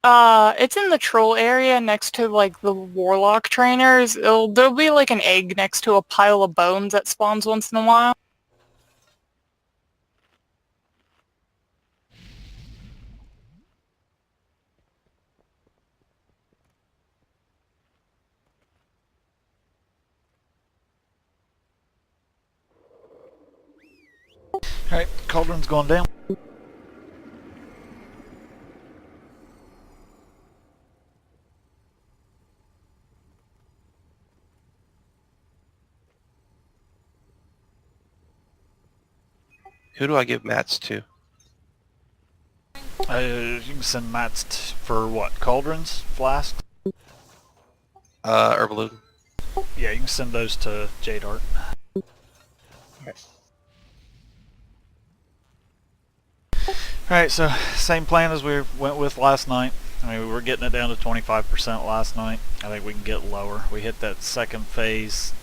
It's in the troll area next to, like, the warlock trainers. There'll be, like, an egg next to a pile of bones that spawns once in a while. Alright, cauldron's going down. Who do I give mats to? You can send mats for what? Cauldrons? Flasks? Herbaloo. Yeah, you can send those to Jade Art. Alright, so same plan as we went with last night. I mean, we were getting it down to 25% last night. I think we can get lower. We hit that second phase.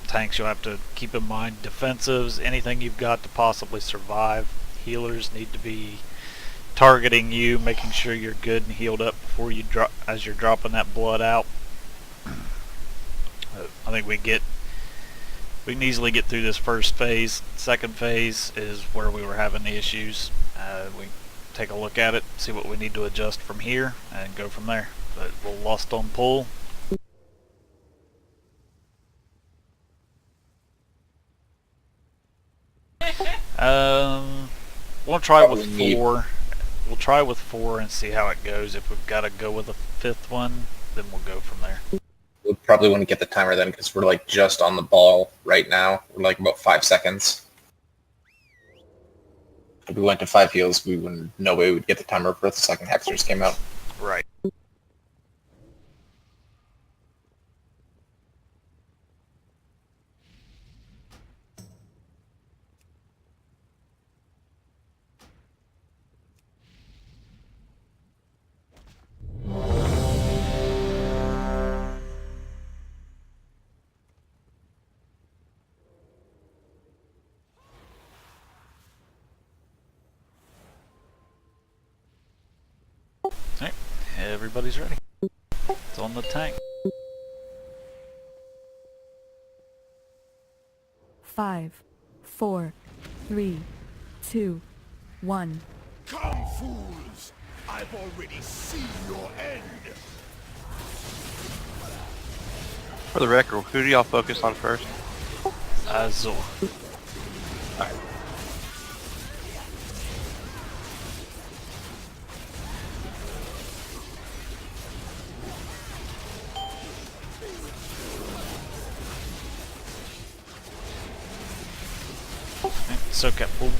Tanks, you'll have to keep in mind defensives, anything you've got to possibly survive. Healers need to be targeting you, making sure you're good and healed up before you drop, as you're dropping that blood out. I think we can easily get through this first phase. Second phase is where we were having the issues. We take a look at it, see what we need to adjust from here, and go from there. But we'll lost on pull. We'll try with 4. We'll try with 4 and see how it goes. If we've got to go with a 5th one, then we'll go from there. We probably wouldn't get the timer then because we're like just on the ball right now. We're like about 5 seconds. If we went to 5 heals, we wouldn't. No way we'd get the timer if the second Hexers came out. Right. Alright, everybody's ready. It's on the tank. 5, 4, 3, 2, 1. Come, fools! I've already seen your end! For the record, who do y'all focus on first? Azul. Alright. So pull.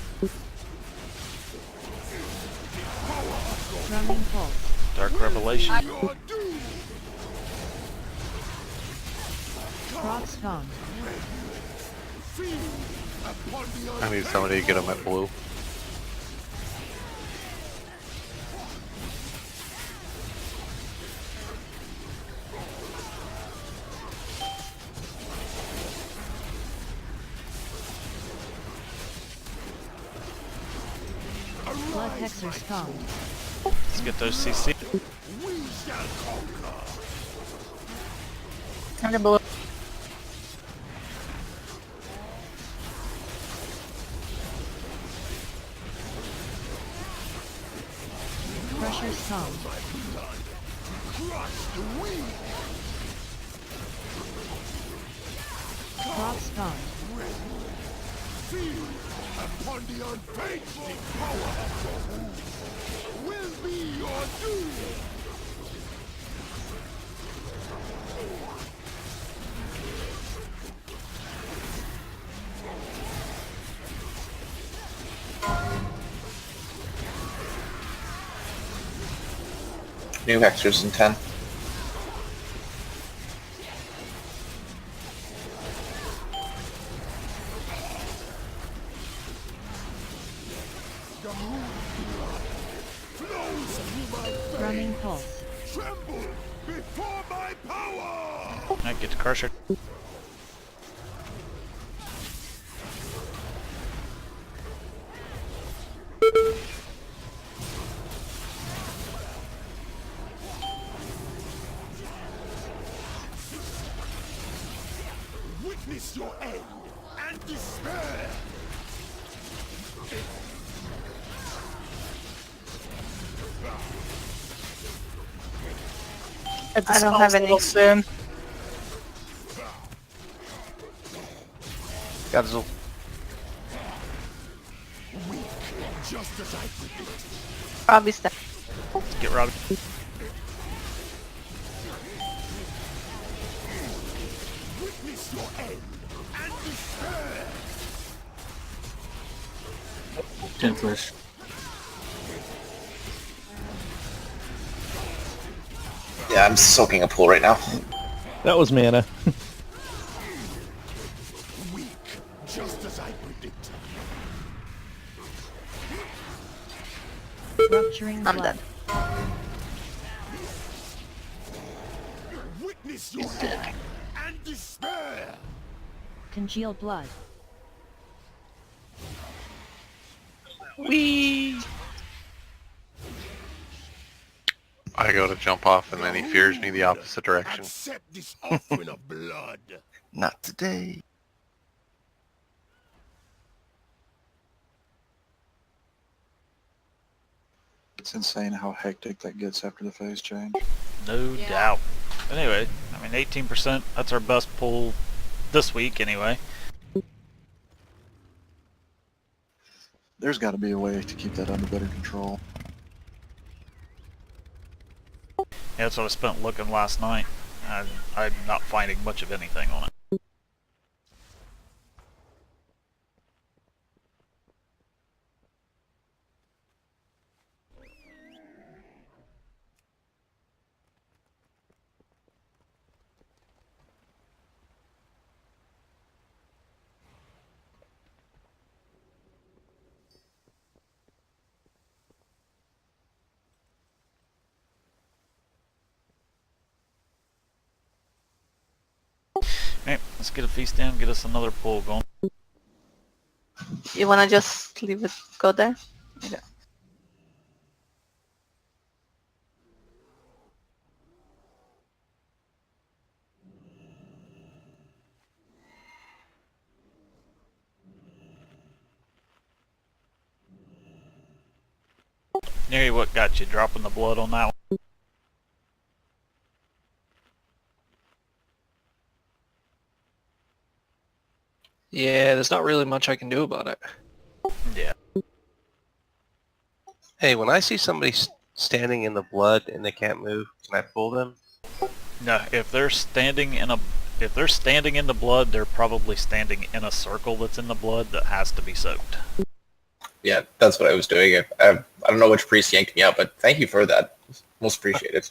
Drumming pulse. Dark Revelation. Cross tongue. I need somebody to get him at blue. Blood Hexer's tongue. Let's get those CC. Kind of below. Crusher's tongue. Cross tongue. Upon the unfaithful power will be your doom! New Hexers in 10. Drumming pulse. Tremble before my power! Alright, get the Crusher. Witness your end and despair. I don't have any. Soon. Got Zul. Weak, just as I predict. Probably step. Get Robbie. Witness your end and despair. 10 flash. Yeah, I'm soaking a pool right now. That was mana. Weak, just as I predict. Rupturing I'm blood. dead. Witness your end and despair. Congealed blood. Whee! I go to jump off and then he fears me the opposite direction. Accept this offering of blood. Not today. It's insane how hectic that gets after the phase change. No doubt. Anyway, I mean 18%, that's our best pull this week anyway. There's got to be a way to keep that under better control. Yeah, that's what I spent looking last night. I'm not finding much of anything on it. Alright, let's get a feast in, get us another pull going. You wanna just leave it go there? Okay. Neri, what got you dropping the blood on that one? Yeah, there's not really much I can do about it. Yeah. Hey, when I see somebody standing in the blood and they can't move, can I pull them? No, if they're standing in the blood, they're probably standing in a circle that's in the blood that has to be soaked. Yeah, that's what I was doing. I don't know which priest yanked me out, but thank you for that. Most appreciated.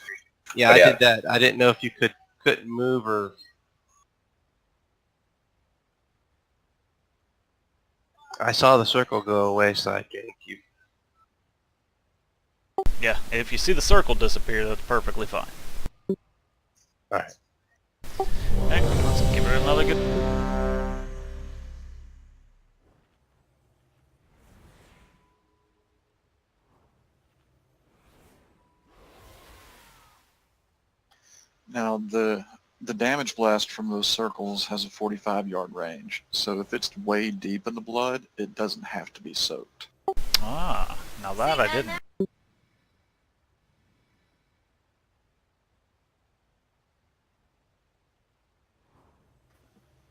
Yeah, But I did that. I didn't know if you couldn't move or... I saw the circle go away, so I yanked you. Yeah, if you see the circle disappear, that's perfectly fine. Alright. Okay, let's give it another good... Now, the damage blast from those circles has a 45-yard range, so if it's way deep in the blood, it doesn't have to be soaked. Ah, now that I didn't.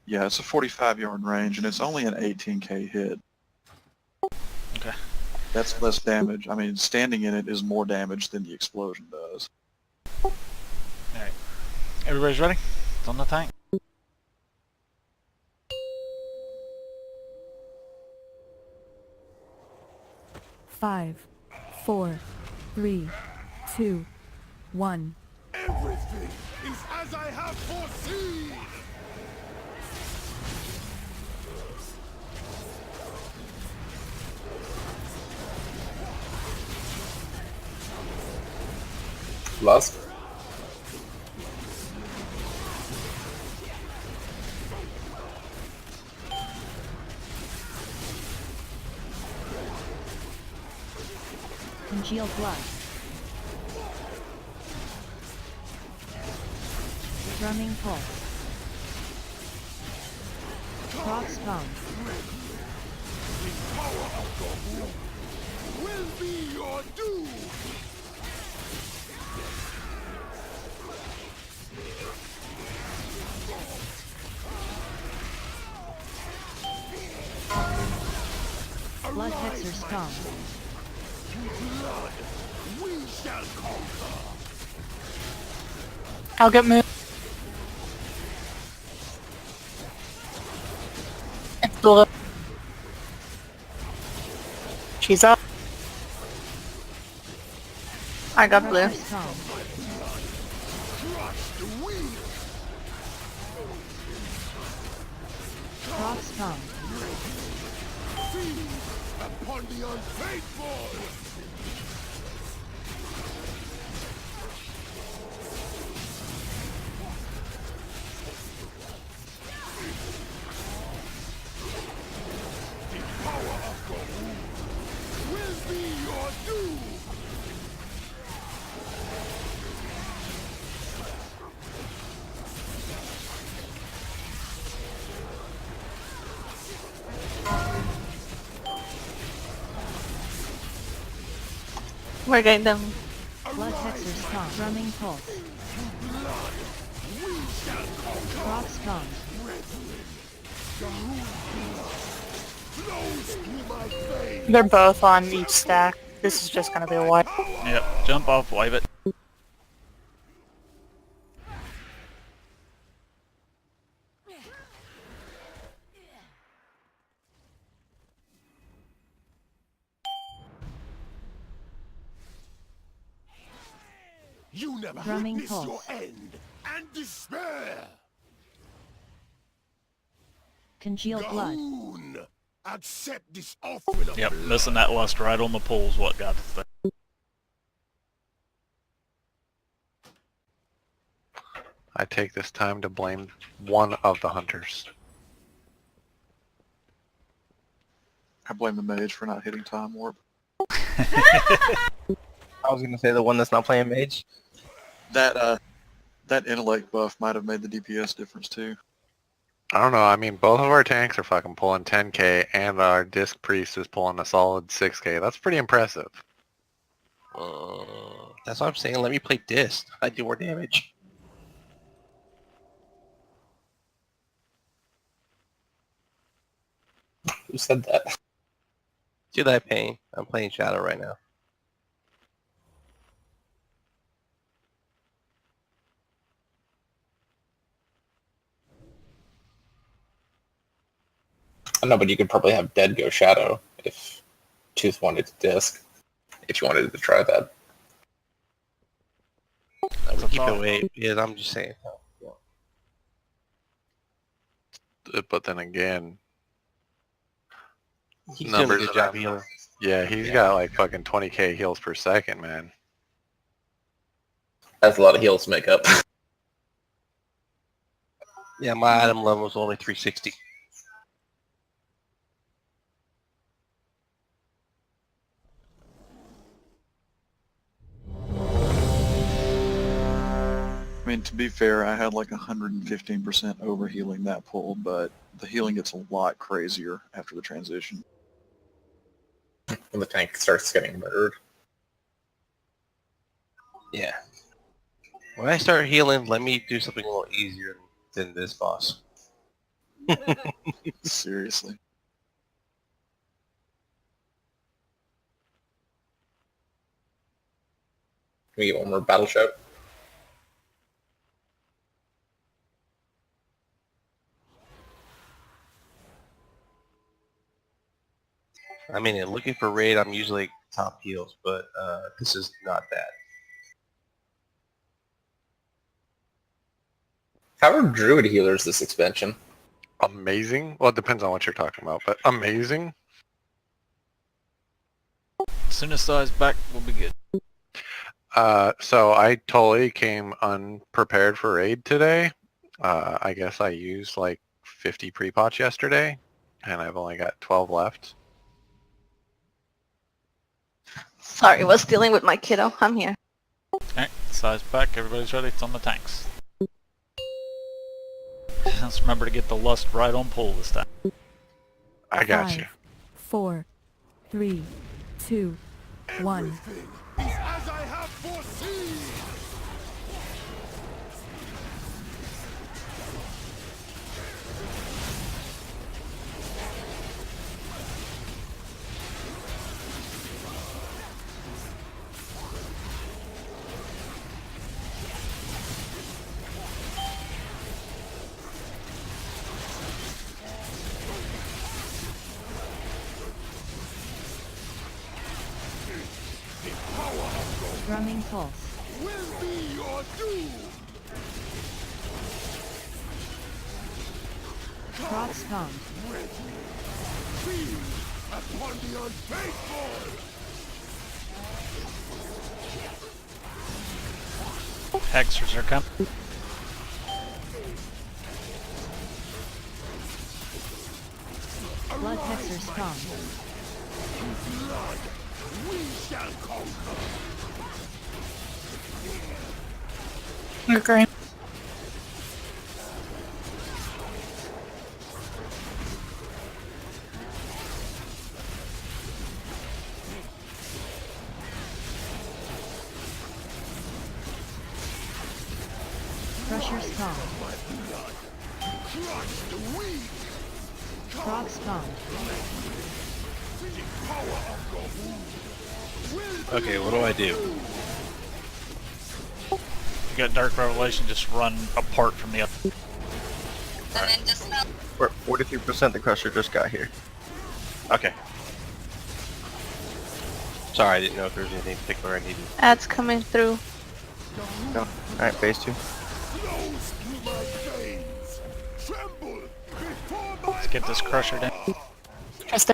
Yeah, it's a 45-yard range, and it's only an 18k hit. Okay. That's less damage. I mean, standing in it is more damage than the explosion does. Alright. Everybody's ready? It's on the tank. Five, 4, 3, 2, 1. Everything is as I have foreseen. Lost. Congealed blood. Drumming pulse. Cross spawn. The power of Goku will be your doom! Blood hexer spawn. Blood, we shall conquer! I'll get moved. It's blue. She's up. I got blue. Pressure spawn. Crush the weak! Cross spawn. Feed upon the unfaithful! The power of Goku will be your doom! We're getting them. Blood hexer spawn. Drumming pulse. Cross spawn. Flows through my veins! They're both on each stack. This is just gonna be a wipe. Yep, jump off, wave it. You never Drumming witness your pulse. end and despair! Congealed blood. Gahoon! Accept this offering of Yep, blood. missing that lust right on the pool's what got us there. I take this time to blame one of the hunters. I blame the mage for not hitting time warp. I was gonna say the one that's not playing mage. That intellect buff might have made the DPS difference too. I don't know, I mean, both of our tanks are fucking pulling 10k, and our disc priest is pulling a solid 6k. That's pretty impressive. That's what I'm saying. Let me play disc. I do more damage. Who said that? Do that pain. I'm playing Shadow right now. I know, but you could probably have Dead go Shadow if Tooth wanted to disc. If you wanted to try that. I would keep it thought. away. Yeah, I'm just saying. But then again, He's doing a numbers good of job that- healing. yeah, he's got like fucking 20k heals per second, man. That's a lot of heals to make up. Yeah, my item level is only 360. I mean, to be fair, I had like 115% overhealing that pull, but the healing gets a lot crazier after the transition. When the tank starts getting murdered. Yeah. When I start healing, let me do something a little easier than this boss. Seriously. Can we get one more battle shout? I mean, in looking for raid, I'm usually top heals, but this is not that. How are Druid healers this expansion? Amazing. Well, it depends on what you're talking about, but amazing. As soon as Sai's back, we'll be good. So I totally came unprepared for raid today. I guess I used like 50 pre-pots yesterday, and I've only got 12 left. Sorry, was dealing with my kiddo. I'm here. Alright, Sai's back, everybody's ready, it's on the tanks. Let's remember to get the lust right on pull this time. I got 5, you. 4, 3, 2, 1. Everything is as I have foreseen. Drumming pulse. Will be your doom. Procs com. Feed upon the unfaithful. Hexers are coming. Blood hexers com. Blood, we shall conquer. Okay. Crushers com. Crush the weak. Procs com. The power of your wound. Okay, what do I do? If you got Dark Revelation, just run apart from the other. We're at 43%. The Crusher just got here. Okay. Sorry, I didn't know if there was anything particular I needed. Ads coming through. Go. Alright, phase 2. Flows through my veins. Tremble before my Let's get this Crusher down. Just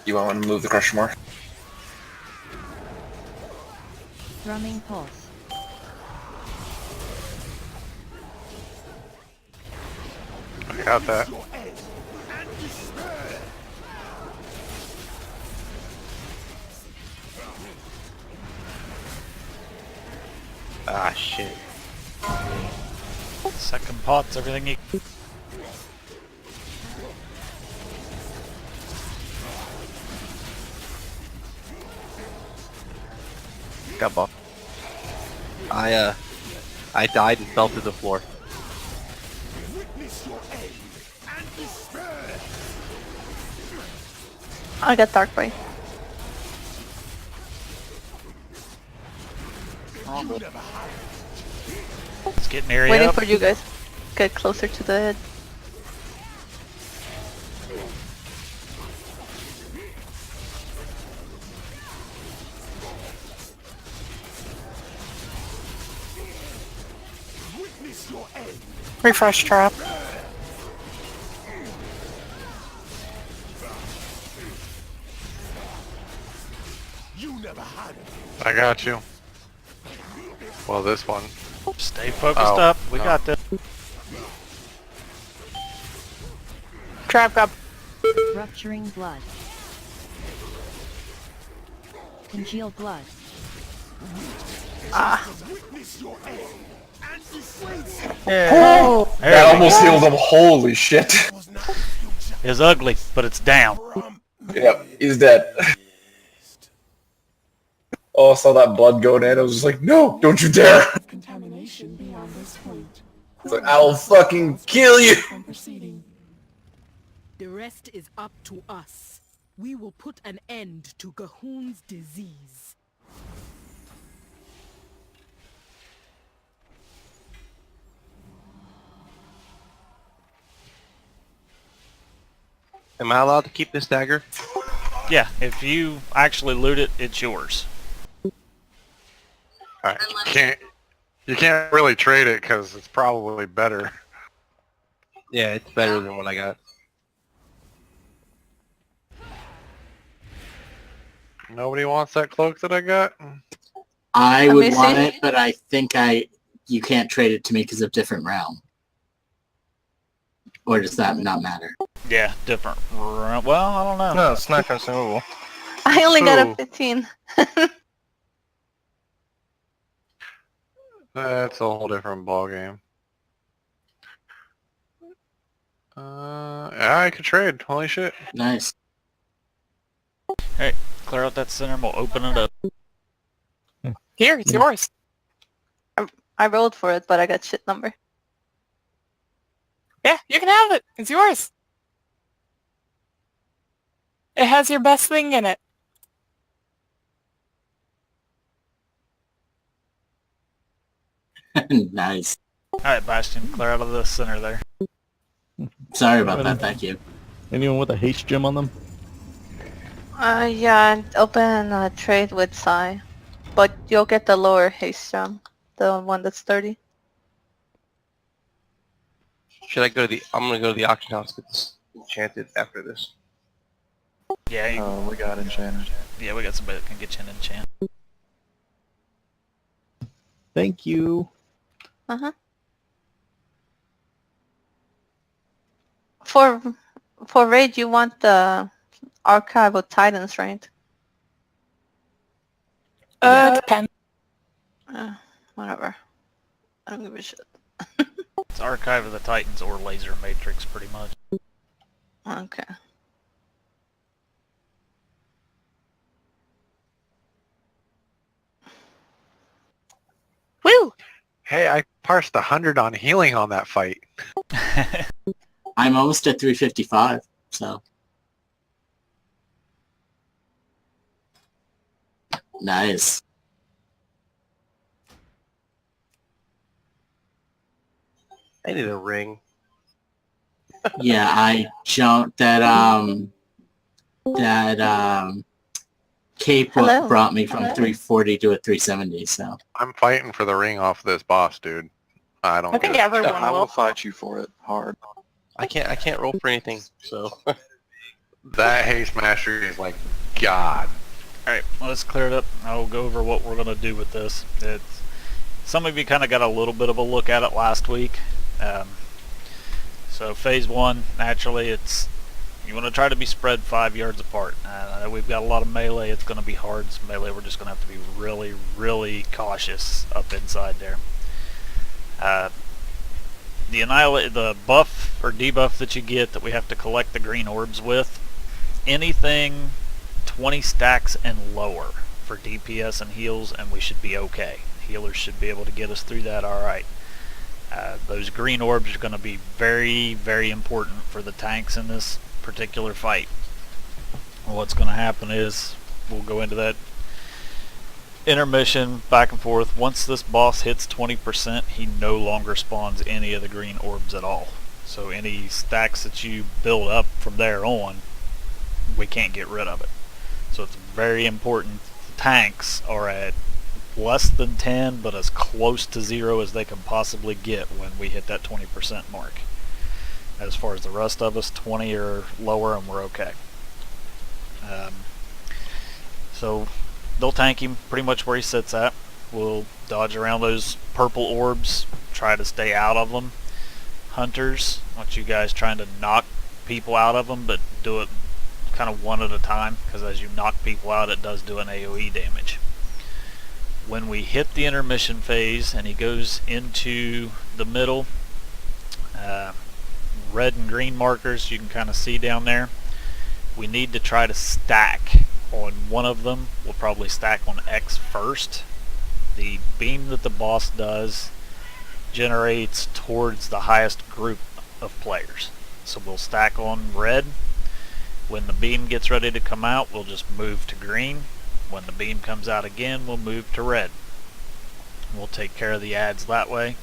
You want to move the crusher more? Drumming pulse. I got that. your end and despair. Ah, shit. Second pots, everything you... Got buff. I died and fell to the floor. Witness your end and despair. I got dark bite. You never had Let's get an area Waiting up. for you guys. Get closer to the head. witness your end. refresh trap. You never had it. I got you. Well, this one. Stay focused Oh, up. We no. got this. Trap got Rupturing blood. Congeal blood. Witness your end and despair. Oh, There that we almost go. healed him. Holy shit. Was not the future It's ugly, but it's down. from Yep, he's dead. Oh, I saw that blood going in. I was just like, no, don't you dare. Contamination beyond this point. It's like, I'll fucking kill you. From proceeding. The rest is up to us. We will put an end to Gahun's disease. Am I allowed to keep this dagger? Yeah, if you actually loot it, it's yours. Alright, you can't really trade it because it's probably better. Yeah, it's better than what I got. Nobody wants that cloak that I got? I Let would me want see. it, but I think you can't trade it to me because of different realm. Or does that not matter? Yeah, different. Well, I don't know. No, it's not consumable. I only got Ooh. a 15. That's a whole different ball game. Yeah, I could trade. Holy shit. Nice. Alright, clear out that center and we'll open it up. Here, it's yours. I rolled for it, but I got shit number. Yeah, you can have it. It's yours. It has your best thing in it. Nice. Alright, Bastion, clear out of the center there. Sorry about that. Thank you. Anyone with a haste gem on them? Yeah, and open a trade with Sai. But you'll get the lower haste gem. The one that's 30. Should I go to the... I'm gonna go to the auction house, get this enchanted after this. Yeah, we got enchanted. Yeah, we got somebody that can get you an enchant. Thank you. Uh-huh. For raid, you want the Archive of Titans, right? Depends. Whatever. I don't give a shit. It's Archive of the Titans or Laser Matrix, pretty much. Okay. Woo! Hey, I parsed 100 on healing on that fight. I'm almost at 355, so. Nice. I need a ring. Yeah, I jumped that cape Hello. brought me from 340 to a 370, so. I'm fighting for the ring off this boss, dude. I don't I think get it. everyone I will will. fight you for it hard. I can't roll for anything, so... That haste mastery is like God. Alright, let's clear it up. I'll go over what we're going to do with this. Some of you kind of got a little bit of a look at it last week. So phase 1, naturally, it's you want to try to be spread 5 yards apart. I know we've got a lot of melee. It's going to be hard. Some melee, we're just going to have to be really, really cautious up inside there. The buff or debuff that you get that we have to collect the green orbs with, anything 20 stacks and lower for DPS and heals, and we should be okay. Healers should be able to get us through that alright. Those green orbs are going to be very, very important for the tanks in this particular fight. What's going to happen is we'll go into that intermission back and forth. Once this boss hits 20%, he no longer spawns any of the green orbs at all. So any stacks that you build up from there on, we can't get rid of it. So it's very important. The tanks are at less than 10, but as close to 0 as they can possibly get when we hit that 20% mark. As far as the rest of us, 20 or lower, and we're okay. So they'll tank him pretty much where he sits at. We'll dodge around those purple orbs, try to stay out of them. Hunters, I want you guys trying to knock people out of them, but do it kind of one at a time, because as you knock people out, it does do an AoE damage. When we hit the intermission phase and he goes into the middle, red and green markers you can kind of see down there, we need to try to stack on one of them. We'll probably stack on X first. The beam that the boss does generates towards the highest group of players. So we'll stack on red. When the beam gets ready to come out, we'll just move to green. When the beam comes out again, we'll move to red. We'll take care of the adds that way.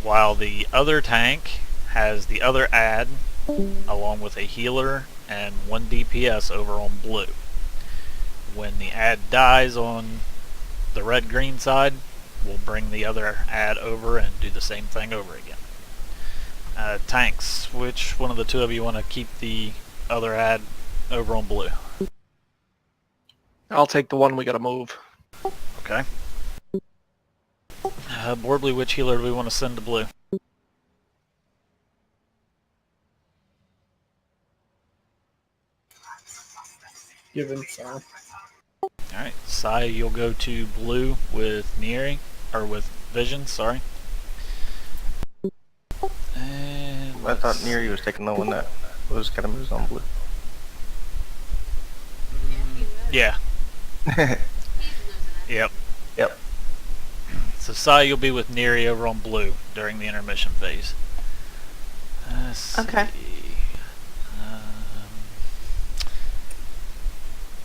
While the other tank has the other add, along with a healer and 1 DPS over on blue. When the add dies on the red-green side, we'll bring the other add over and do the same thing over again. Tanks, which one of the two of you want to keep the other add over on blue? I'll take the one we gotta move. Okay. Borbley, which healer do we want to send to blue? Give him some. Alright, Sai, you'll go to blue with Nieri. or with vision. Sorry. And I thought Neri was taking the one that was kind of moves on blue. Yeah. Yep. Yep. So Sai, you'll be with Neri over on blue during the intermission phase. Okay.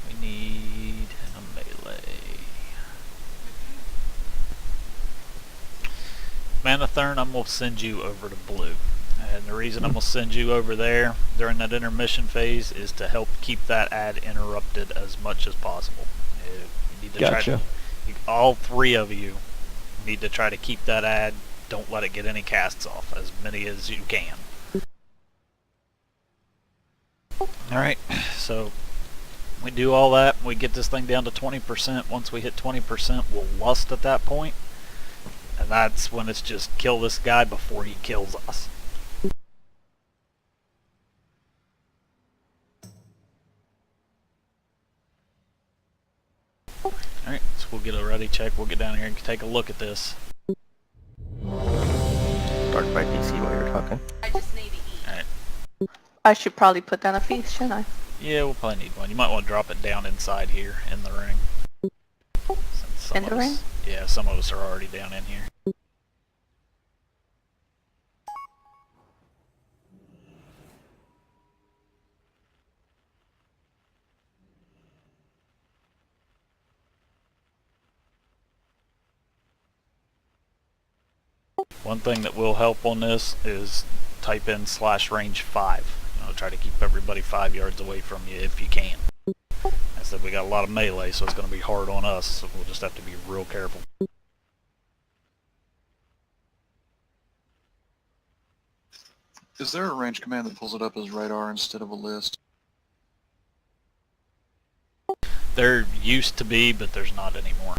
We need a melee. Manathern, I'm going to send you over to blue. And the reason I'm going to send you over there during that intermission phase is to help keep that ad interrupted as much as possible. You need to Gotcha. all three of you need to try to keep that ad. Don't let it get any casts off, as many as you can. Alright, so we do all that, we get this thing down to 20%. Once we hit 20%, we'll lust at that point. And that's when it's just kill this guy before he kills us. Alright, so we'll get a ready check, we'll get down here and take a look at this. Start by DC while you're talking. Alright. I should probably put down a feast, shouldn't I? Yeah, we'll probably need one. You might want to drop it down inside here in the ring. Since In the ring? Yeah, some of us are already down in here. One thing that will help on this is type in /range 5. You know, try to keep everybody 5 yards away from you if you can. I said we got a lot of melee, so it's going to be hard on us, so we'll just have to be real careful. Is there a range command that pulls it up as radar instead of a list? There used to be, but there's not anymore.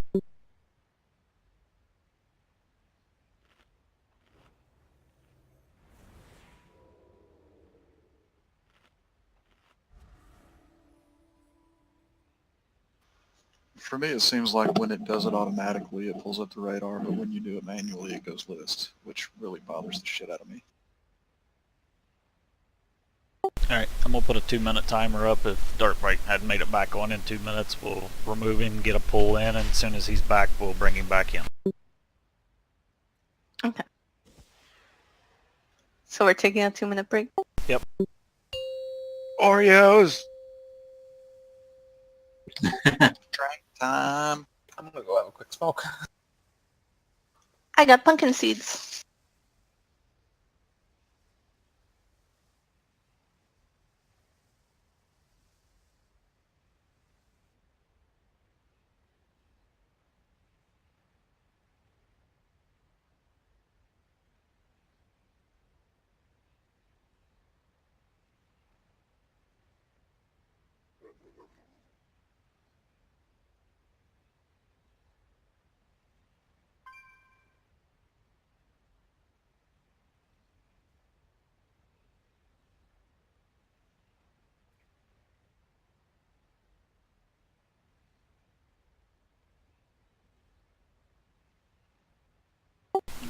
For me, it seems like when it does it automatically, it pulls up the radar, but when you do it manually, it goes list, which really bothers the shit out of me. Alright, I'm going to put a 2-minute timer up. If Darkbright hadn't made it back on in 2 minutes, we'll remove him, get a pull in, and as soon as he's back, we'll bring him back in. Okay. So we're taking a 2-minute break? Yep. Oreos! Drink time. I'm gonna go have a quick smoke. I got pumpkin seeds.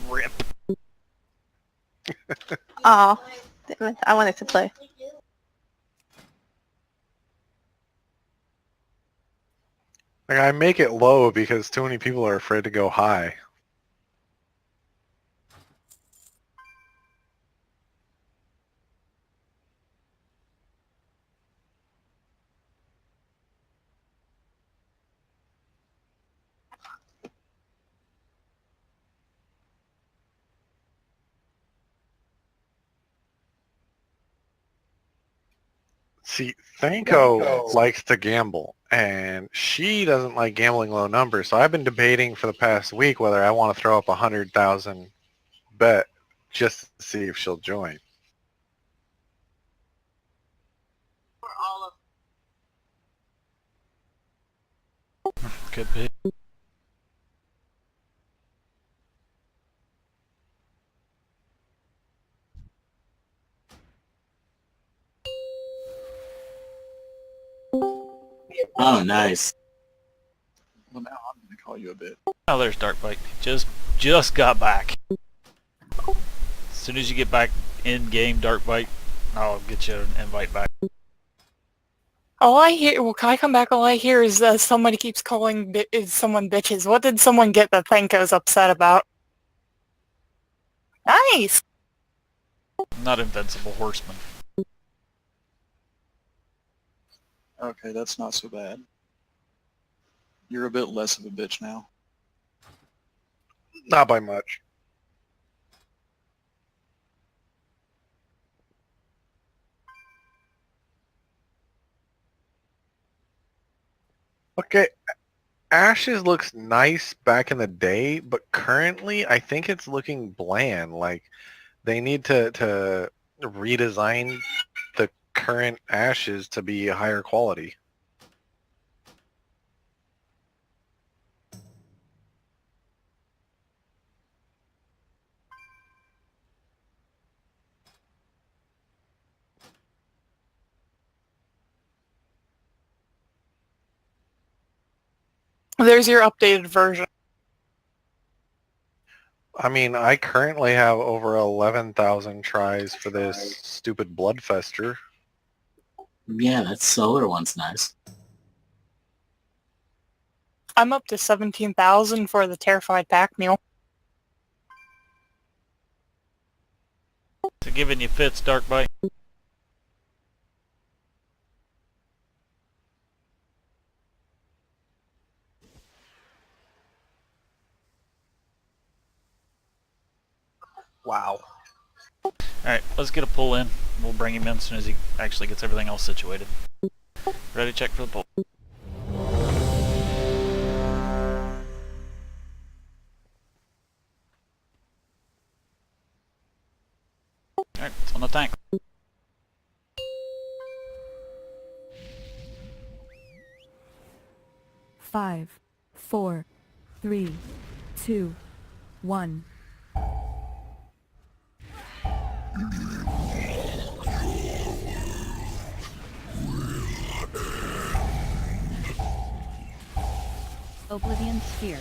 Rip. Oh, damn it. I wanted to play. Like, I make it low because too many people are afraid to go high. See, Thanko likes to gamble, and she doesn't like gambling low numbers. So I've been debating for the past week whether I want to throw up 100,000 bet just to see if she'll join. Could be. Oh, nice. Well, now I'm going to call you a bitch. Oh, there's Darkbite. Just got back. As soon as you get back in game, Darkbite, I'll get you an invite back. All I hear, well, can I come back? All I hear is somebody keeps calling someone bitches. What did someone get that Thanko's upset about? Nice! Not Invincible Horseman. Okay, that's not so bad. You're a bit less of a bitch now. Not by much. Okay, Ashes looks nice back in the day, but currently I think it's looking bland. Like, they need to redesign the current Ashes to be higher quality. There's your updated version. I mean, I currently have over 11,000 tries for this stupid Bloodfester. Yeah, that solar one's nice. I'm up to 17,000 for the Terrified Pack Mule. So giving you fits, Darkbite. Wow. Alright, let's get a pull in. We'll bring him in as soon as he actually gets everything else situated. Ready, check for the pull. Alright, it's on the tank. Five, 4, 3, 2, 1. Oblivion Sphere.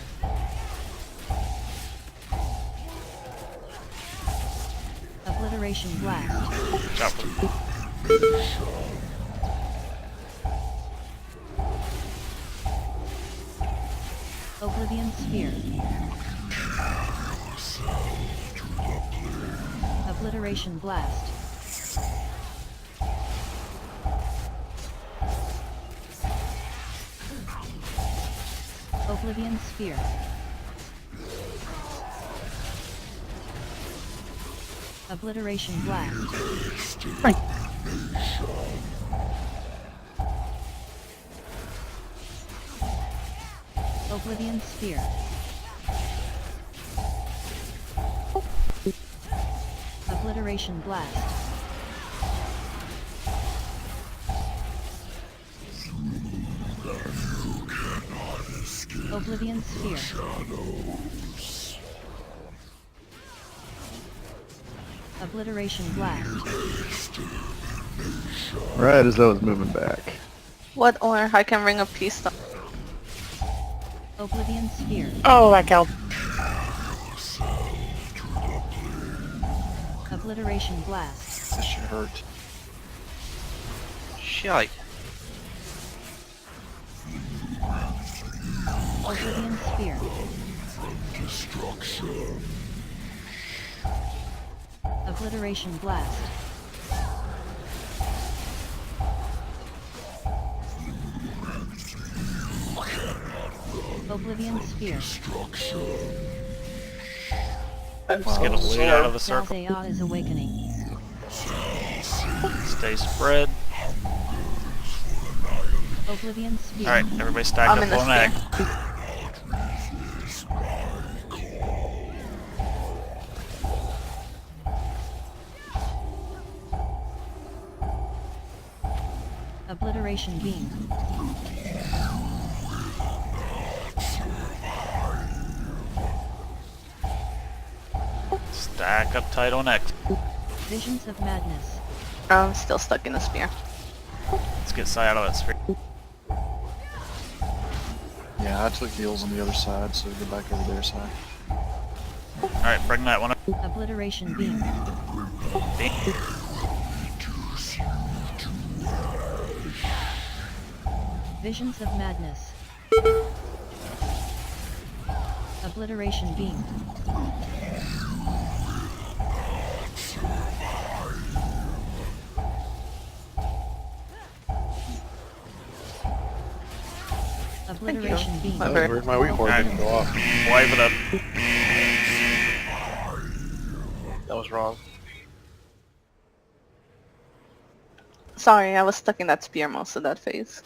Obliteration Blast. Chopper. Oblivion Sphere. Obliteration Blast. Oblivion Sphere. Obliteration Blast. Oblivion Sphere. Obliteration Blast. Oblivion Sphere. Obliteration Blast. Right as I was moving back. What or I can ring a peace stone. Oblivion Sphere. Oh, that killed. Obliteration Blast. This should hurt. Shite. Oblivion Sphere. Obliteration Blast. Oblivion Sphere. Let's get a loot out of the circle. Danse is awakening. Stay spread. Oblivion Sphere. Alright, everybody stack I'm up in the on egg. Obliteration Beam. Stack up tight on X. Visions of Madness. I'm still stuck in the spear. Let's get Sai out of that sphere. Yeah, I took heals on the other side, so go back over their side. Alright, bring that one up. Obliteration beam. Visions of madness. Obliteration beam. Obliteration beam. Oh, where'd my weak core didn't go off? Wave it up. That was wrong. Sorry, I was stuck in that spear most of that phase.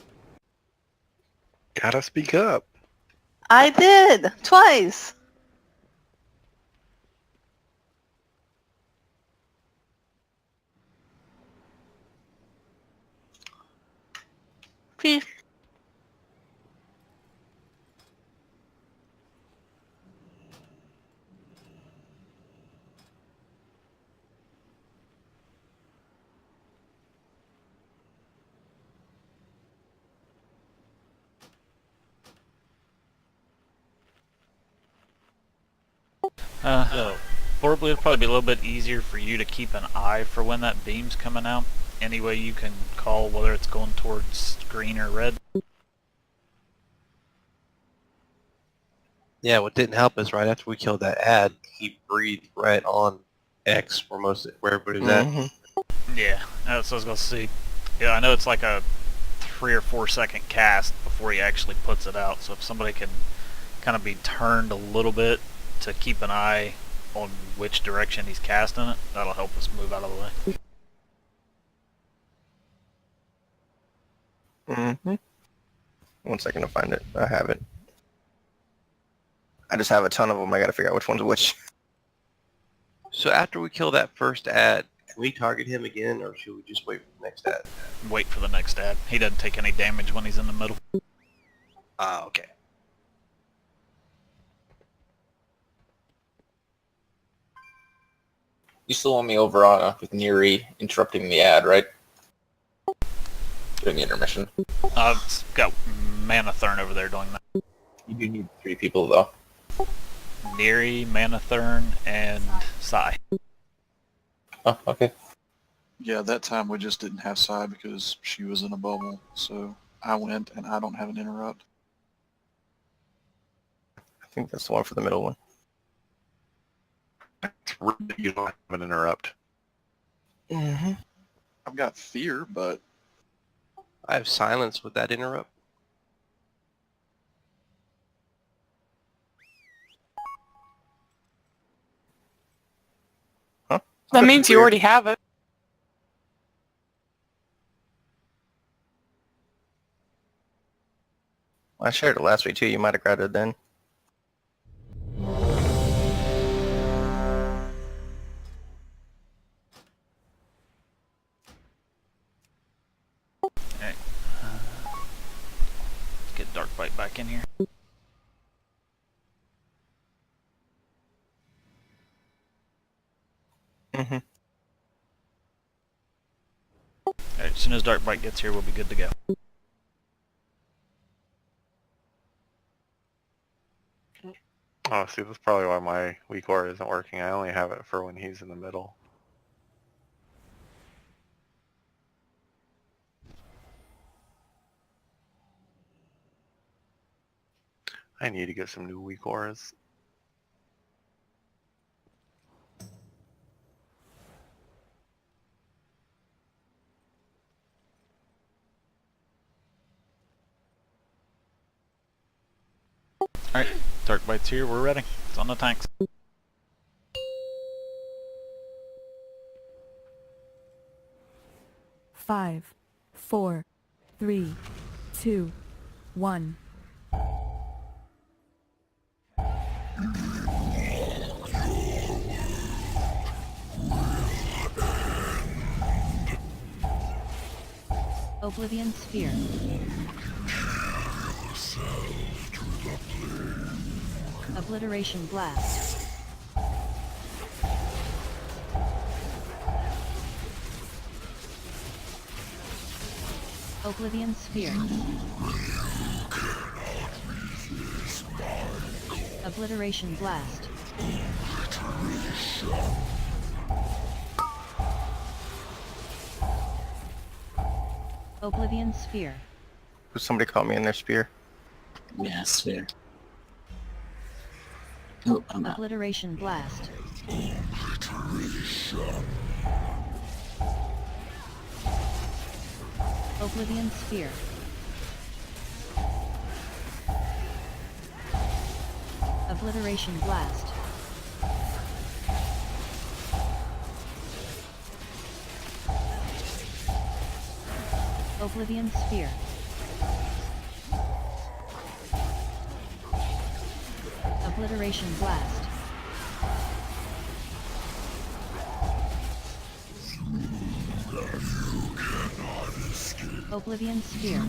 Gotta speak up. I did! Twice! Phew. Probably it'll probably be a little bit easier for you to keep an eye for when that beam's coming out. Any way you can call whether it's going towards green or red. Yeah, what didn't help is right after we killed that ad, he breathed right on X where everybody was at. Yeah, that's what I was going to see. Yeah, I know it's like a 3 or 4 second cast before he actually puts it out, so if somebody can kind of be turned a little bit to keep an eye on which direction he's casting it, that'll help us move out of the way. 1 second to find it. I have it. I just have a ton of them. I gotta figure out which one's which. So after we kill that first ad, can we target him again, or should we just wait for the next ad? Wait for the next ad. He doesn't take any damage when he's in the middle. Ah, okay. You still want me over on with Neri interrupting the ad, right? During the intermission. I've got Manathern over there doing that. You do need 3 people though. Neri, Manathern, and Sai. Oh, okay. Yeah, that time we just didn't have Sai because she was in a bubble, so I went and I don't have an interrupt. I think that's the one for the middle one. It's rude that you don't have an interrupt. I've got fear, but I have silence with that interrupt. Huh? That means you already have it. I shared it last week too. You might have grabbed it then. Alright. Let's get Dark Bite back in here. Alright, as soon as Dark Bite gets here, we'll be good to go. Oh, see, that's probably why my weak core isn't working. I only have it for when he's in the middle. I need to get some new weak cores. Alright, Dark Bite's here, we're ready. It's on the tanks. Five, 4, 3, 2, 1. Oblivion Sphere. Obliteration Blast. Oblivion Sphere. Obliteration blast. Oblivion sphere. Somebody caught me in their spear. Yeah, sphere. Oh, I'm out. Obliteration blast. Oblivion sphere. Obliteration blast. Oblivion sphere. Obliteration blast. Oblivion sphere.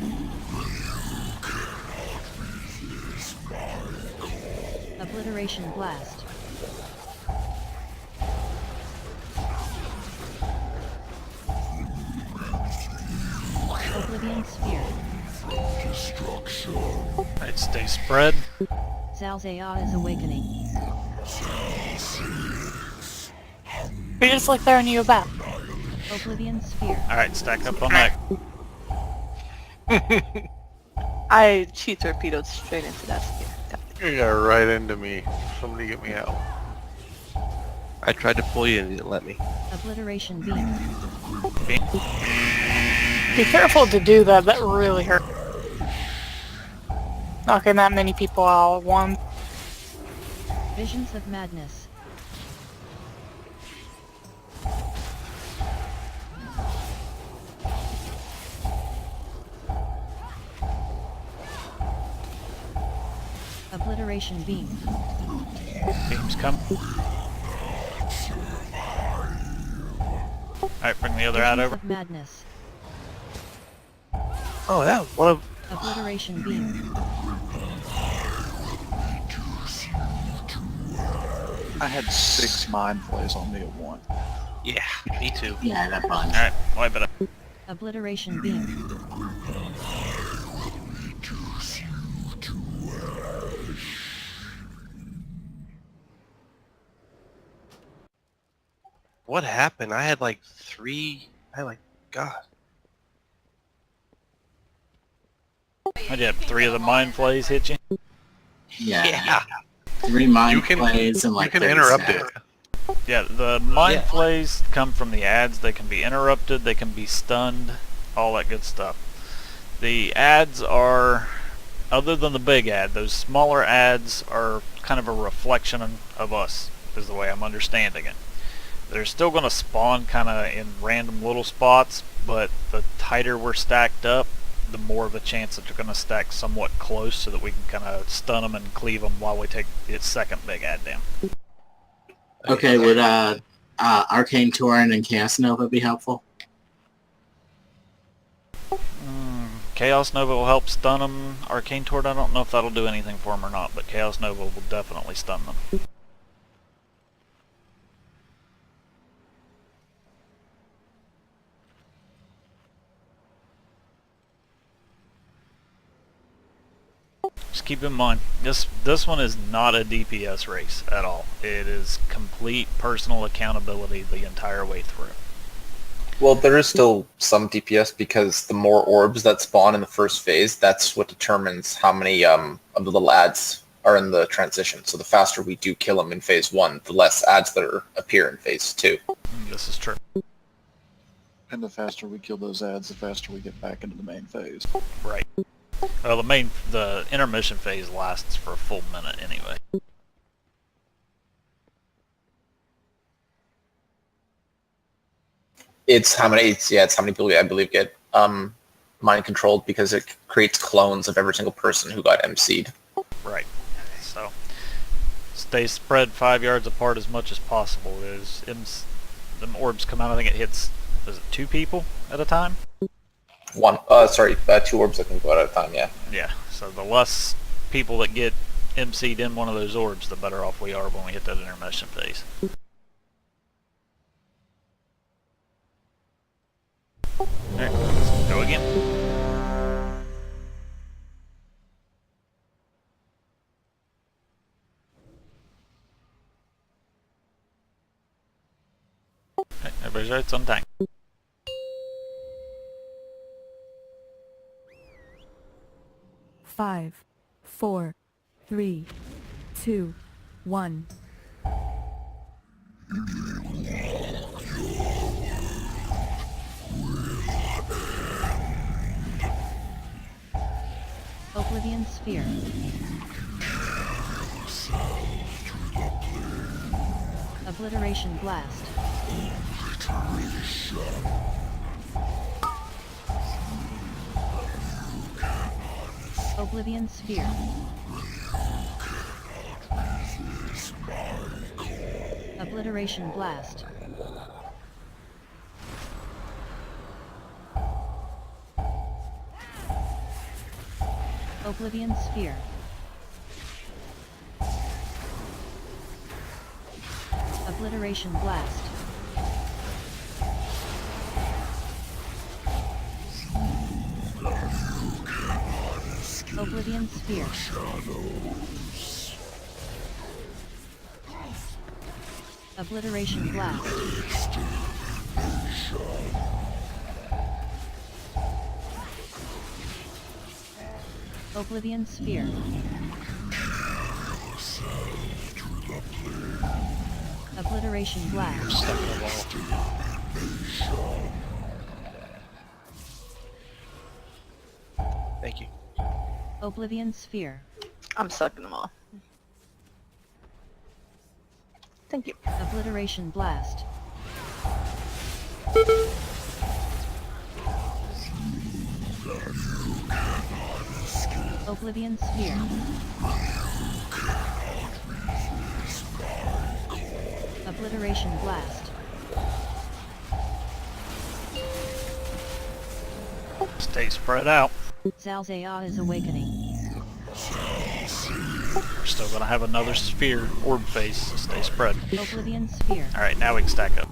Obliteration blast. Oblivion sphere. Alright, stay spread. Zalzaya is awakening. You're just like there and you about. Oblivion sphere. Alright, stack up on that. I cheat torpedoed straight into that spear. You got right into me. Somebody get me out. I tried to pull you and you didn't let me. Obliteration beam. Be careful to do that, that really hurt. Knocking that many people out at once. Visions of madness. Obliteration beam. Beams come. Alright, bring the other ad Visions over. of madness. Oh, that was one of... Obliteration beam. I had 6 mind flays on me at once. Yeah, me too. Yeah, that bunch. Alright, wipe it up. Obliteration beam. What happened? I had like 3... God. I did 3 of the mind flays hit you. Yeah. 3 mind plays and like you can 30 interrupt stab. it. Yeah, the mind flays come from the ads. They can be interrupted, they can be stunned, all that good stuff. The ads are, other than the big ad, those smaller ads are kind of a reflection of us, is the way I'm understanding it. They're still going to spawn kind of in random little spots, but the tighter we're stacked up, the more of a chance that they're going to stack somewhat close so that we can kind of stun them and cleave them while we take the second big ad down. Okay, would Arcane Torrent and Chaos Nova be helpful? Chaos Nova will help stun them. Arcane Torrent, I don't know if that'll do anything for them or not, but Chaos Nova will definitely stun them. Just keep in mind, this one is not a DPS race at all. It is complete personal accountability the entire way through. Well, there is still some DPS because the more orbs that spawn in the first phase, that's what determines how many of the little ads are in the transition. So the faster we do kill them in phase 1, the less ads that appear in phase 2. This is true. And the faster we kill those ads, the faster we get back into the main phase. Right. Well, the intermission phase lasts for a full minute anyway. It's how many people I believe get mind controlled because it creates clones of every single person who got MC'd. Right. So stay spread 5 yards apart as much as possible. Them orbs come out. I think it hits. Is it 2 people at a time? 2 orbs that can go out at a time. Yeah. Yeah. So the less people that get MC'd in one of those orbs, the better off we are when we hit that intermission phase. Alright, let's go again. Okay, everybody's right, it's on tank. Five, 4, 3, 2, 1. Oblivion Sphere. Obliteration Blast. Oblivion Sphere. Obliteration Blast. Oblivion Sphere. Obliteration Blast. Oblivion Sphere. Obliteration Blast. Oblivion Sphere. Obliteration Blast. Thank you. Oblivion Sphere. I'm sucking them all. Thank you. Obliteration Blast. Oblivion Sphere. Obliteration Blast. Stay spread out. Zalzaya is awakening. We're still gonna have another sphere orb phase, so stay spread. Oblivion Sphere. Alright, now we can stack up.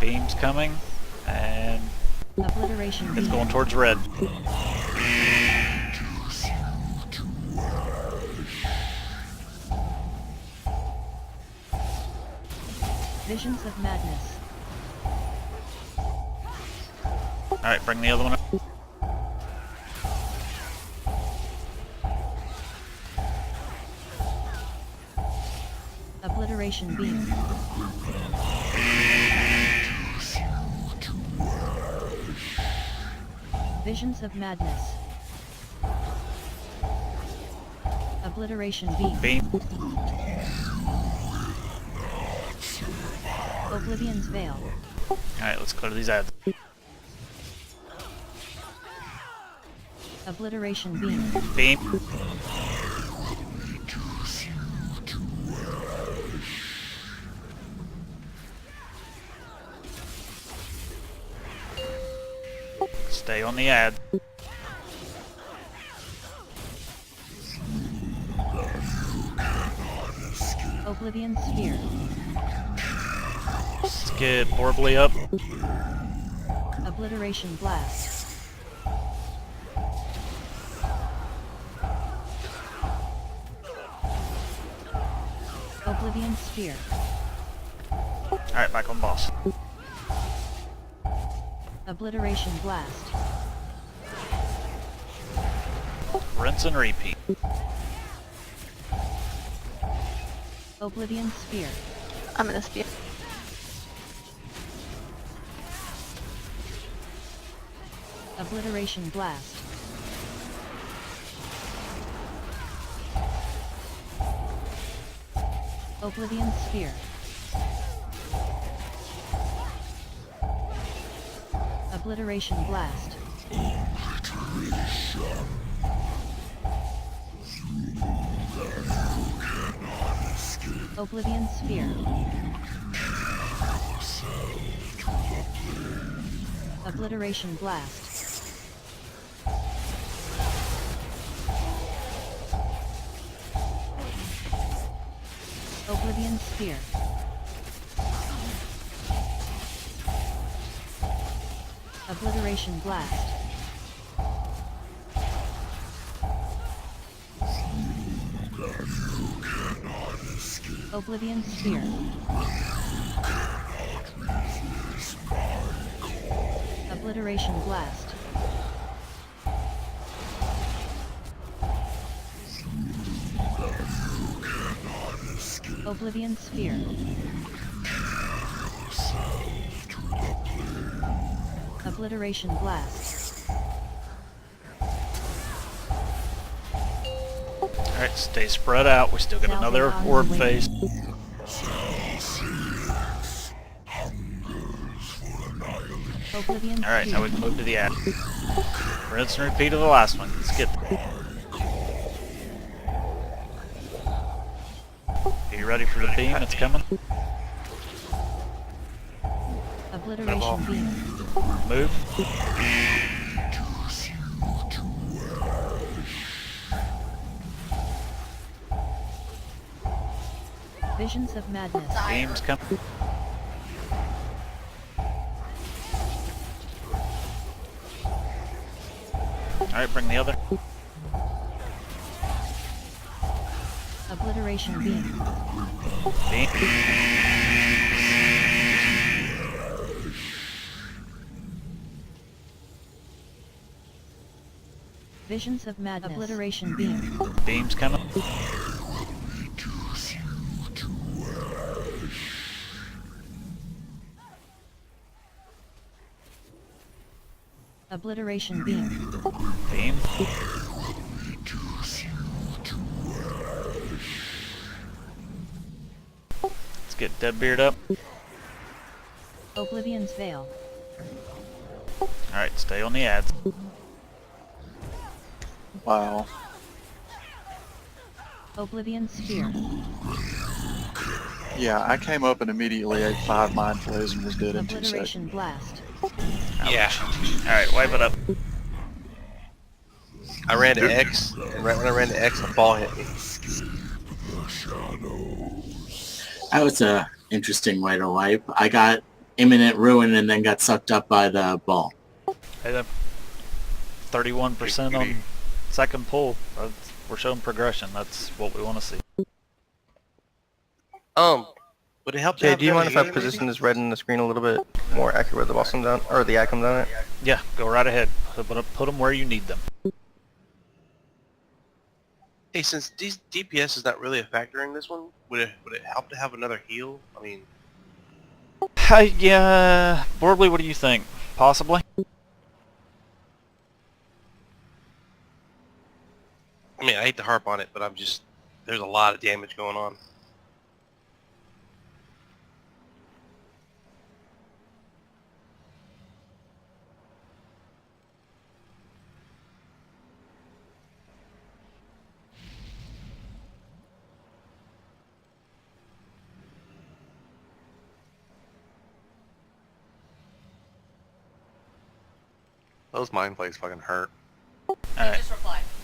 Beam's coming, and Obliteration it's Beam. going towards red. Visions of Madness. Alright, bring the other one up. Obliteration Beam. Visions of Madness. Obliteration Beam. Beam. Oblivion's Veil. Alright, let's clear these ads. Obliteration Beam. Beam. Stay on the ad. Oblivion Sphere. Let's get horribly up. Obliteration Blast. Oblivion Sphere. Alright, back on boss. Obliteration Blast. Rinse and repeat. Oblivion Sphere. I'm in a spear. Obliteration Blast. Oblivion Sphere. Obliteration Blast. Oblivion Sphere. Obliteration Blast. Oblivion Sphere. Obliteration Blast. Oblivion Sphere. Obliteration Blast. Oblivion Sphere. Obliteration Blast. Alright, stay spread out. We still got another orb phase. Alright, now we can move to the ad. Rinse and repeat of the last one. Let's get Are you ready for the beam that's coming? Obliteration Beam. Move. Visions of Madness. Beam's coming. Alright, bring the other. Obliteration Beam. Beam. Visions of Madness. Obliteration Beam. Beam's coming. Obliteration Beam. Beam. Let's get Deadbeard up. Oblivion's Veil. Alright, stay on the ads. Wow. Oblivion Sphere. Yeah, I came up and immediately ate 5 mind flays and was dead in 2 seconds. Obliteration Blast. Yeah. Alright, wipe it up. I ran to X, and right when I ran to X, a ball hit me. That was a interesting way to wipe. I got imminent ruin and then got sucked up by the ball. Hey, that 31% on second pull. We're showing progression. That's what we want to see. Would it help to Jay, have do you mind if I navigation, position maybe? this red in the screen a little bit more accurate where the boss comes down, or the ad comes down it? Yeah, go right ahead. Put them where you need them. Hey, since DPS is not really a factor in this one, would it help to have another heal? I mean, Yeah, Boardley, what do you think? Possibly? I hate to harp on it, but there's a lot of damage going on. Those mind plays fucking hurt. Alright.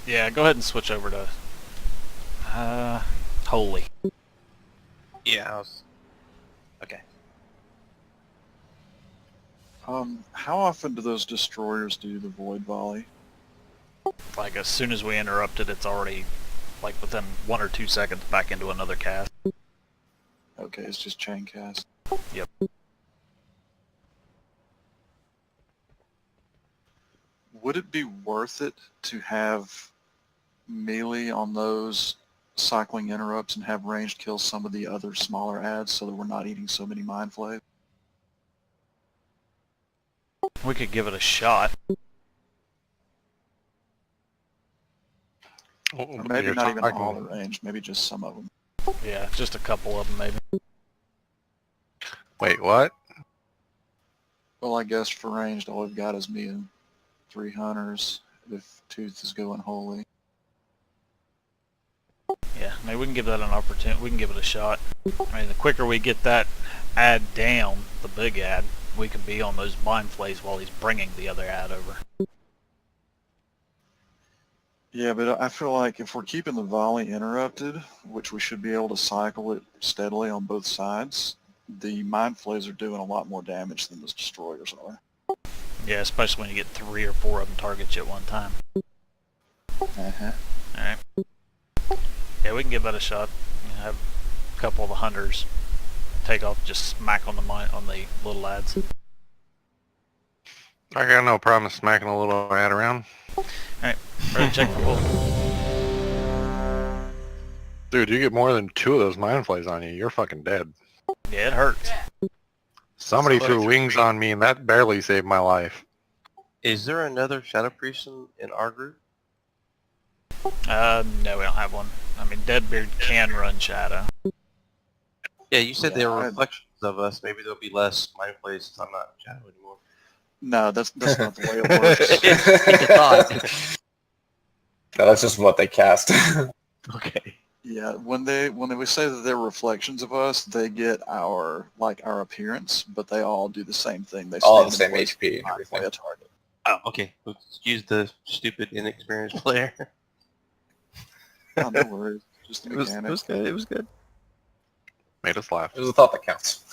Yeah, go ahead and switch over to Holy. Yeah. Okay. How often do those destroyers do the void volley? Like as soon as we interrupt it, it's already like within 1 or 2 seconds back into another cast. Okay, it's just chain cast. Yep. Would it be worth it to have melee on those cycling interrupts and have ranged kill some of the other smaller ads so that we're not eating so many mind flays? We could give it a shot. Or maybe not even all the range, maybe just some of them. Yeah, just a couple of them maybe. Wait, what? Well, I guess for ranged, all we've got is me and 3 hunters if Tooth is going holy. Yeah, maybe we can give that an opportunity. We can give it a shot. I mean, the quicker we get that ad down, the big ad, we can be on those mind flays while he's bringing the other ad over. Yeah, but I feel like if we're keeping the volley interrupted, which we should be able to cycle it steadily on both sides, the mind flays are doing a lot more damage than the destroyers are. Yeah, especially when you get 3 or 4 of them target you at one time. Uh-huh. Alright. Yeah, we can give that a shot. Have couple of the hunters. Take off, just smack on the little lads. I got no problem smacking a little lad around. Alright, ready to check for bull. Dude, you get more than 2 of those mind flays on you, you're fucking dead. Yeah, it hurts. Somebody threw wings on me and that barely saved my life. Is there another Shadow Priest in our group? No, we don't have one. I mean, Deadbeard can run Shadow. Yeah, you said they were reflections of us. Maybe there'll be less mind plays since I'm not Shadow anymore. No, that's not the way it works. It's a thought. No, that's just what they cast. Okay. Yeah, when we say that they're reflections of us, they get our appearance, but they all do the same thing. They All the stand same in place HP and to everything. play a target. Oh, okay. Let's use the stupid, inexperienced player. Oh, no worries. Just the It was mechanics. good. It was good. Made us laugh. It was a thought that counts.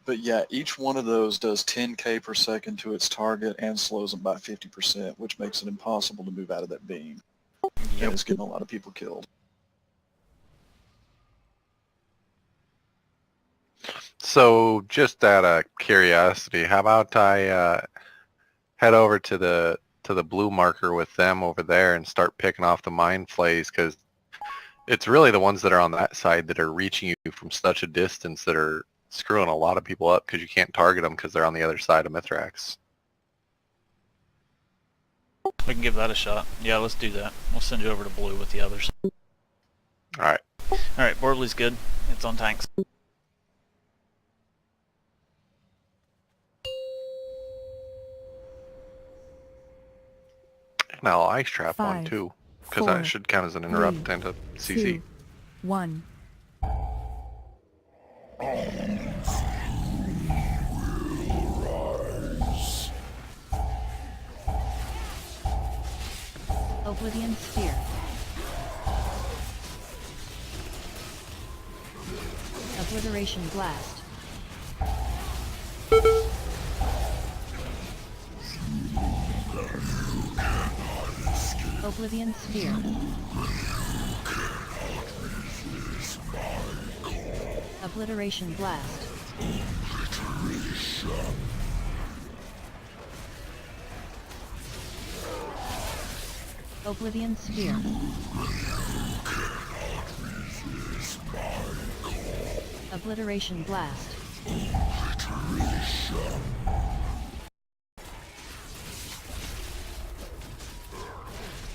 But yeah, each one of those does 10k per second to its target and slows them by 50%, which makes it impossible to move out of that beam. And it's getting a lot of people killed. So, just out of curiosity, how about I head over to the blue marker with them over there and start picking off the mind flays, because it's really the ones that are on that side that are reaching you from such a distance that are screwing a lot of people up because you can't target them because they're on the other side of Mithrax. We can give that a shot. Yeah, let's do that. We'll send you over to blue with the others. Alright. Alright, Borbley's good. It's on tanks. Now I'll ice trap one 5, too, because 4, that should count as an interrupt 3, into CC. 2, 1. Oblivion Sphere. Obliteration Blast. Oblivion Sphere. Obliteration Blast. Oblivion Sphere. Obliteration Blast.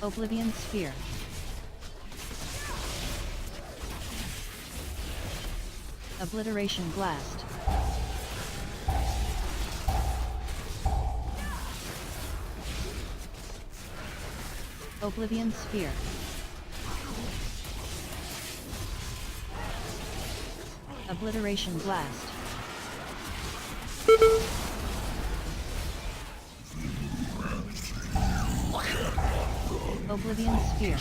Oblivion Sphere. Obliteration Blast. Oblivion Sphere. Obliteration Blast. Oblivion Sphere.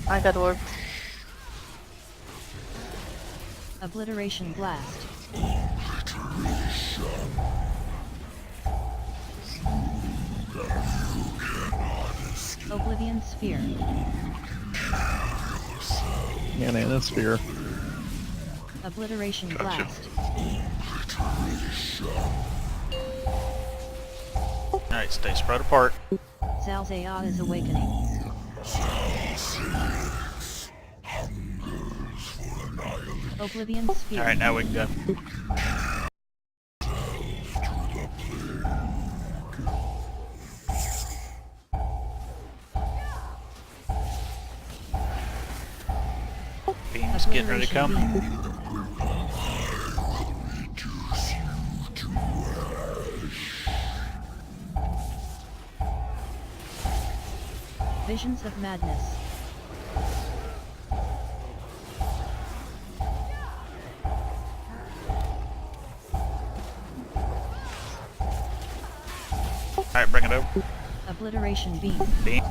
I got orb. Obliteration Blast. Oblivion Sphere. And sphere. Obliteration Gotcha. Blast. Alright, stay spread apart. Zalzaya is awakening. Oblivion Sphere. Alright, now we can go. Beam's getting ready to come. Visions of Madness. Alright, bring it over. Obliteration Beam. Beam.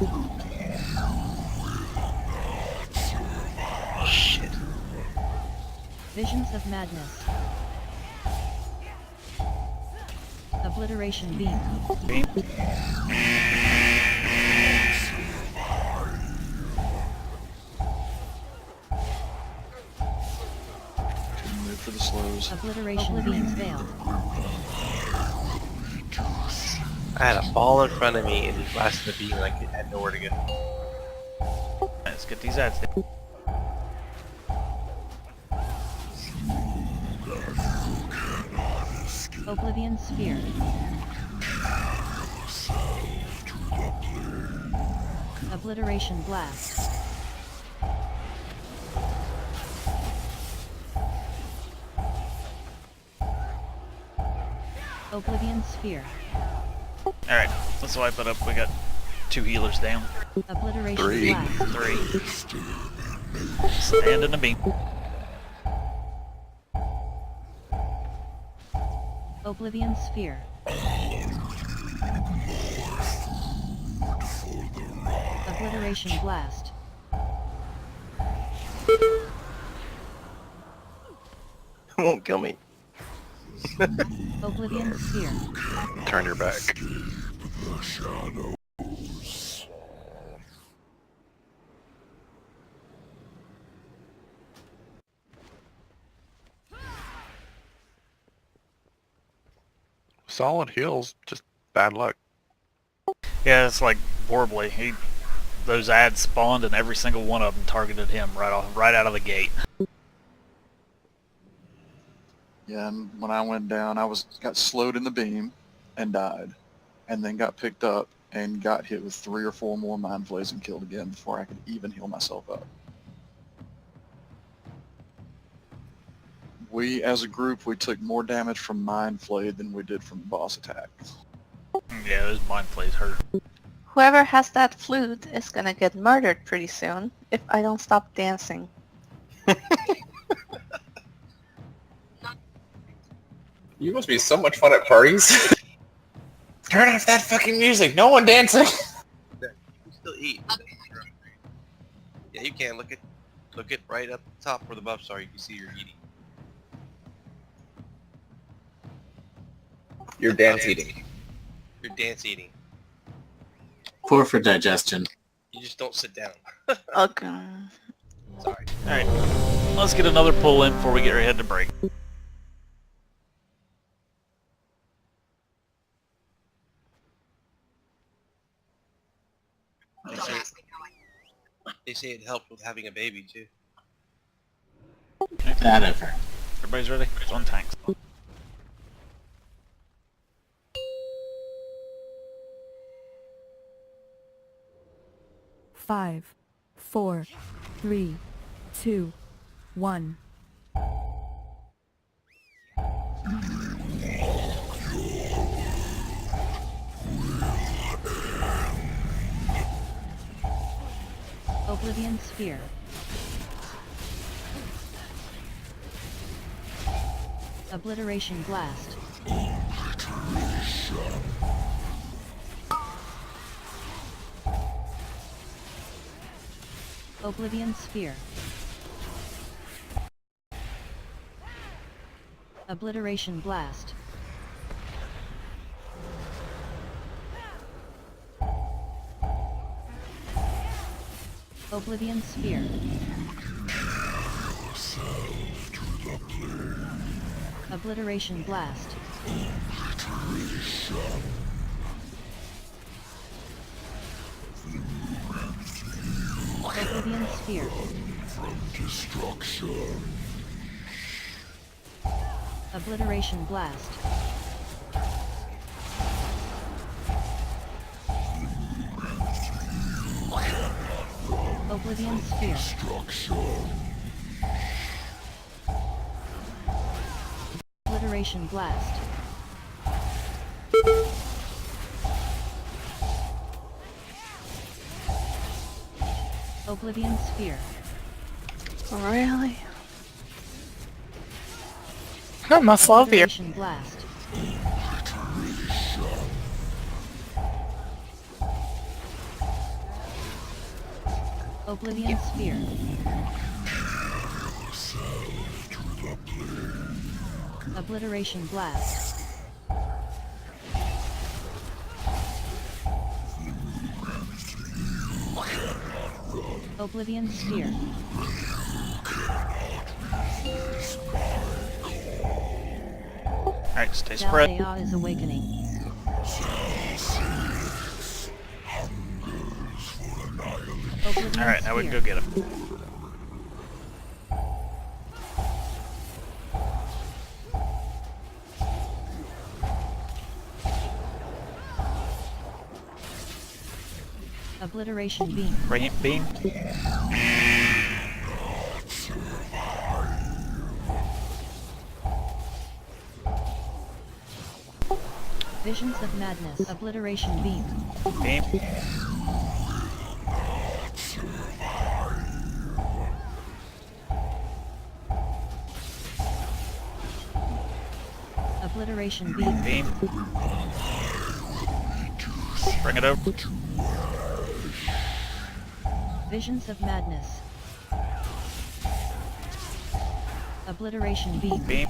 Shit. Visions of Madness. Obliteration Beam. Beam. slows. Obliteration beams failed. I had a ball in front of me and just blasted the beam and I had nowhere to go. Let's get these ads down. Oblivion sphere. Obliteration blast. Oblivion sphere. Alright, let's wipe it up. We got 2 healers down. Obliteration 3. blast. 3. Stand in the beam. Oblivion sphere. Obliteration blast. Won't kill me. Oblivion sphere. Turn your back. Solid heals, just bad luck. Yeah, it's like horribly. Those ads spawned and every single one of them targeted him right out of the gate. Yeah, and when I went down, got slowed in the beam and died, and then got picked up and got hit with 3 or 4 more mind flays and killed again before I could even heal myself up. We, as a group, we took more damage from mind flay than we did from the boss attack. Yeah, those mind flays hurt. Whoever has that flute is gonna get murdered pretty soon if I don't stop dancing. You must be so much fun at parties. Turn off that fucking music. No one dancing. You can still eat. Yeah, you can. Look at right up top where the buffs are. You can see you're eating. You're dance eating. You're dance eating. Poor for digestion. You just don't sit down. Okay. Sorry. Alright, let's get another pull in before we get ready to break. They say it helped with having a baby too. That ever. Everybody's ready? It's on tanks. Five, 4, 3, 2, 1. Oblivion sphere. Obliteration blast. Oblivion sphere. Obliteration blast. Oblivion sphere. Obliteration blast. Oblivion sphere. Obliteration blast. Oblivion sphere. Obliteration blast. Oblivion sphere. Really? I must love you. Obliteration blast. Oblivion sphere. Obliteration blast. Oblivion sphere. Alright, stay spread. Danse is awakening. Oblivion Alright, now we can go Sphere. get him. Obliteration beam. Radiant beam. Visions of madness. Obliteration beam. Beam. Obliteration beam. Beam. Bring it over. Visions of madness. Obliteration beam. Beam.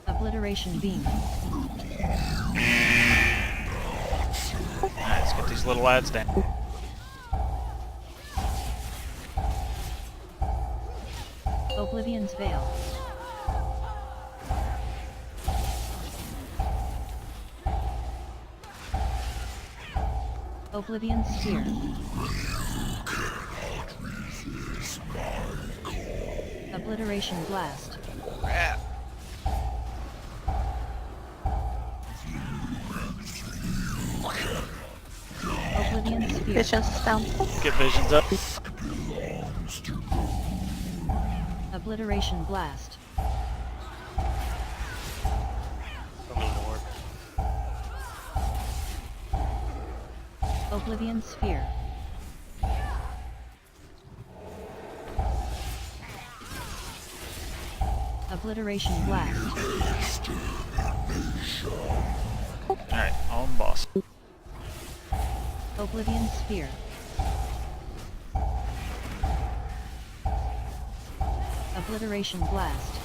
Obliteration beam. Alright, let's get these little lads down. Oblivion's veil. Oblivion sphere. Obliteration blast. Crap. Oblivion sphere. Visions is down. Get visions up. Obliteration blast. Oblivion sphere. Obliteration blast. Alright, on boss. Oblivion sphere. Obliteration blast.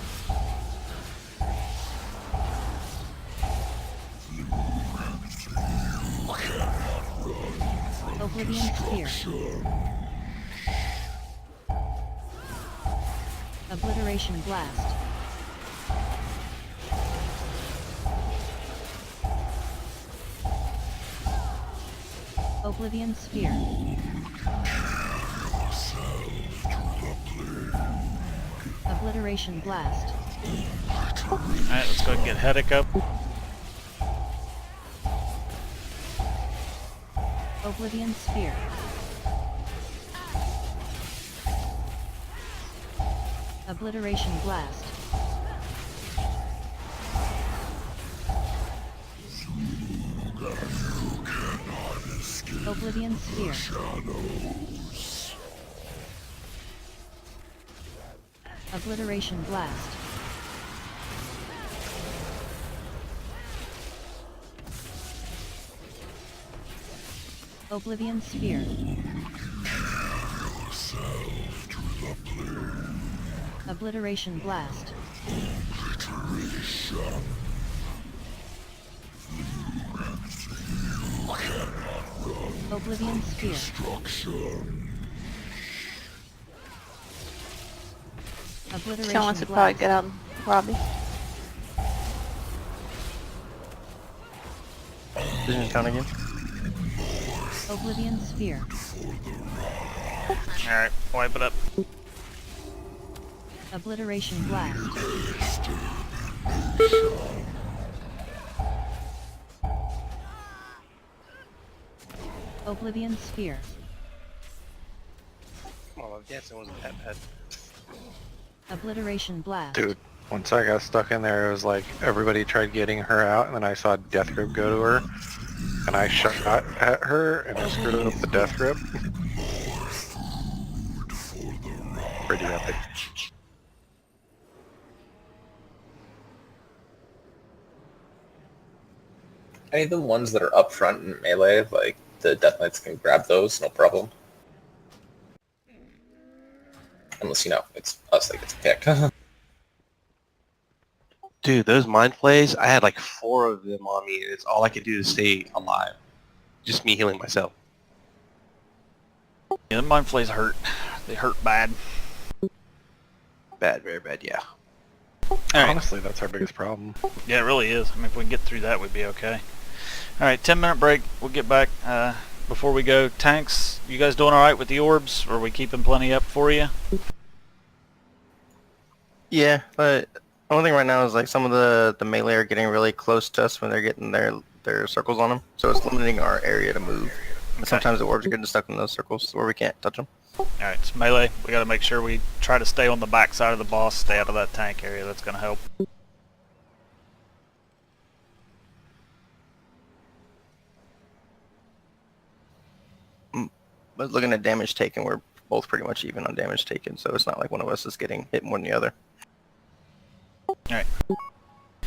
Oblivion sphere. Obliteration blast. Oblivion sphere. Obliteration blast. Alright, let's go ahead and get Headache up. Oblivion sphere. Obliteration blast. Oblivion sphere. Obliteration blast. Oblivion sphere. Obliteration blast. Oblivion sphere. Obliteration She wants to probably blast. get out, Robbie. Visions down again. Oblivion sphere. Alright, wipe it up. Obliteration blast. Oblivion sphere. Oh, my dancing wasn't that bad. Obliteration blast. Dude, once I got stuck in there, it was like everybody tried getting her out, and then I saw Death Grip go to her, and I shot at her, and I screwed up the Death Grip. Pretty epic. Any of the ones that are up front in melee, like the Death Knights can grab those, no problem. Unless, you know, it's us that gets picked. Dude, those mind plays, I had like 4 of them on me, and it's all I could do to stay alive. Just me healing myself. Yeah, the mind flays hurt. They hurt bad. Bad, very bad, yeah. Alright. Honestly, that's our biggest problem. Yeah, it really is. I mean, if we can get through that, we'd be okay. Alright, 10-minute break. We'll get back. Before we go, tanks, you guys doing alright with the orbs? Or are we keeping plenty up for you? Yeah, but the only thing right now is like some of the melee are getting really close to us when they're getting their circles on them, so it's limiting our area to move. And sometimes the orbs are getting stuck in those circles where we can't touch them. Alright, so melee, we gotta make sure we try to stay on the back side of the boss, stay out of that tank area. That's gonna help. But looking at damage taken, we're both pretty much even on damage taken, so it's not like one of us is getting hit more than the other. Alright.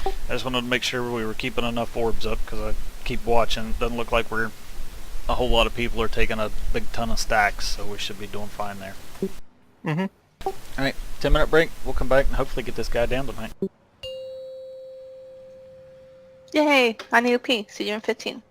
I just wanted to make sure we were keeping enough orbs up, because I keep watching. It doesn't look like a whole lot of people are taking a big ton of stacks, so we should be doing fine there. Mm-hmm. Alright, 10-minute break. We'll come back and hopefully get this guy down tonight. Yay! I need a pee. See you in 15.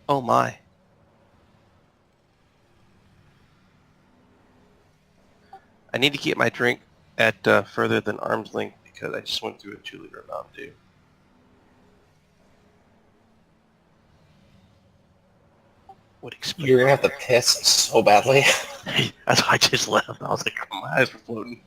Oh my. I need to keep my drink at further than arm's length because I just went through a 2-liter Mountain Dew. Would explain. You're gonna have to piss so badly. That's why I just left. I was like, my eyes were floating.